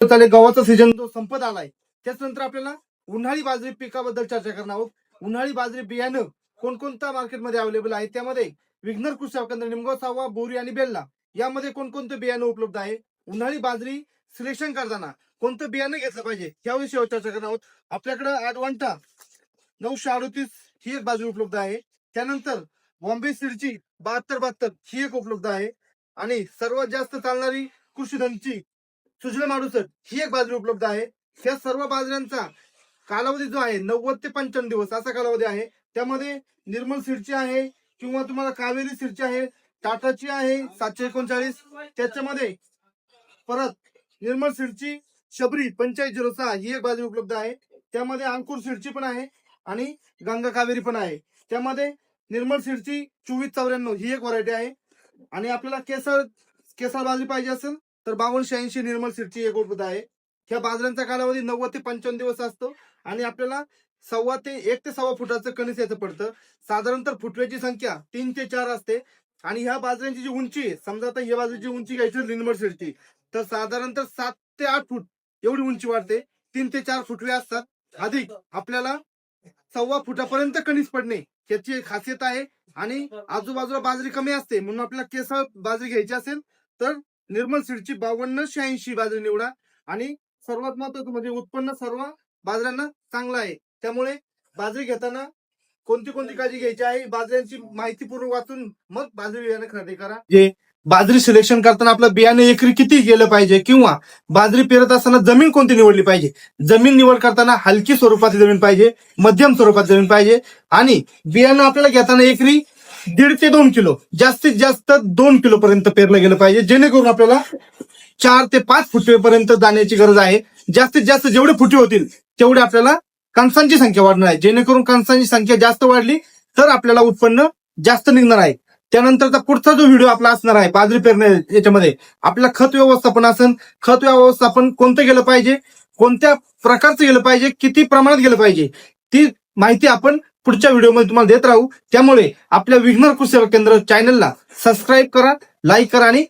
चालेल गव्हाचा सीझन जो संपत आलाय त्याच्यानंतर आपल्याला उन्हाळी बाजरी पिकाबद्दल चर्चा करणार आहोत. उन्हाळी बाजरी बियाणं कोणकोणत्या मार्केटमध्ये अवेलेबल आहे, त्यामध्ये विघ्नर कृषी सेवा केंद्र निमगाव, सावा, बोरी आणि बेल्ला यामध्ये कोणकोणते बियाणं उपलब्ध आहे. उन्हाळी बाजरी सिलेक्शन करताना कोणतं बियाणं घेतलं पाहिजे याविषयी चर्चा करणार आहोत. आपल्याकडे ॲडवांटा 938 ही एक बाजरी उपलब्ध आहे. त्यानंतर बॉम्बे सीडची 7272 ही एक उपलब्ध आहे आणि सर्वात जास्त चालणारी कृषीधनची सुजला माडुसट ही एक बाजरी उपलब्ध आहे. या सर्व बाजऱ्यांचा कालावधी जो आहे 90 ते 55 दिवस असा कालावधी आहे. त्यामध्ये निर्मल सीडची आहे किंवा तुम्हाला कावेरी सीडची आहे, टाटाची आहे 739, त्याच्यामध्ये परत निर्मल सीडची शबरी 4506 ही एक बाजरी उपलब्ध आहे. त्यामध्ये अंकुर सीडची पण आहे आणि गंगा कावेरी पण आहे. त्यामध्ये निर्मल सीडची 2494 ही एक व्हरायटी आहे. आणि आपल्याला केसर बाजरी पाहिजे असेल तर 5286 निर्मल सीडची एक उपलब्ध आहे. ह्या बाजऱ्यांचा कालावधी 90 ते 55 दिवस असतो आणि आपल्याला 1 ते 1.25 फुटाचं कणीस याचं पडतं. साधारणतः फुटव्याची संख्या 3 ते 4 असते. आणि ह्या बाजऱ्यांची जी उंची आहे, समजा आता ह्या बाजूची उंची घ्यायची निर्मल सीडची तर साधारणतः 7 ते 8 फूट एवढी उंची वाढते. 3 ते 4 फुटवे असतात. अधिक आपल्याला 1.25 फुटापर्यंत कणीस पडणे याची एक खासियत आहे. आणि आजूबाजूला बाजरी कमी असते म्हणून आपल्याला केसर बाजरी घ्यायची असेल तर निर्मल सीडची 5286 बाजरी निवडा. आणि सर्वात महत्वाचं म्हणजे उत्पन्न सर्व बाजऱ्यांना चांगलं आहे. त्यामुळे बाजरी घेताना कोणती कोणती काळजी घ्यायची आहे बाजऱ्यांची माहिती पूर्ण वाचून मग बाजरी बियाणे खरेदी करा. जे बाजरी सिलेक्शन करताना आपलं बियाणे एकरी किती गेलं पाहिजे किंवा बाजरी पेरत असताना जमीन कोणती निवडली पाहिजे. जमीन निवड करताना हलकी स्वरूपाची जमीन पाहिजे, मध्यम स्वरूपात जमीन पाहिजे. आणि बियाणं आपल्याला घेताना एकरी 1.5 ते 2 किलो, जास्तीत जास्त 2 किलो पर्यंत पेरलं गेलं पाहिजे, जेणेकरून आपल्याला 4 ते 5 फुटवेपर्यंत जाण्याची गरज आहे. जास्तीत जास्त जेवढे फुटे होतील तेवढे आपल्याला कणसांची संख्या वाढणार आहे. जेणेकरून कणसांची संख्या जास्त वाढली तर आपल्याला उत्पन्न जास्त निघणार आहे. त्यानंतरचा पुढचा जो व्हिडिओ आपला असणार आहे बाजरी पेरणे याच्यामध्ये आपल्याला खत व्यवस्थापन असेल. खत व्यवस्थापन कोणतं गेलं पाहिजे, कोणत्या प्रकारचं गेलं पाहिजे, किती प्रमाणात गेलं पाहिजे, ती माहिती आपण पुढच्या व्हिडिओमध्ये तुम्हाला देत राहू. त्यामुळे आपल्या विघ्नर कृषी सेवा केंद्र चॅनलला सबस्क्राईब करा, लाईक करा आणि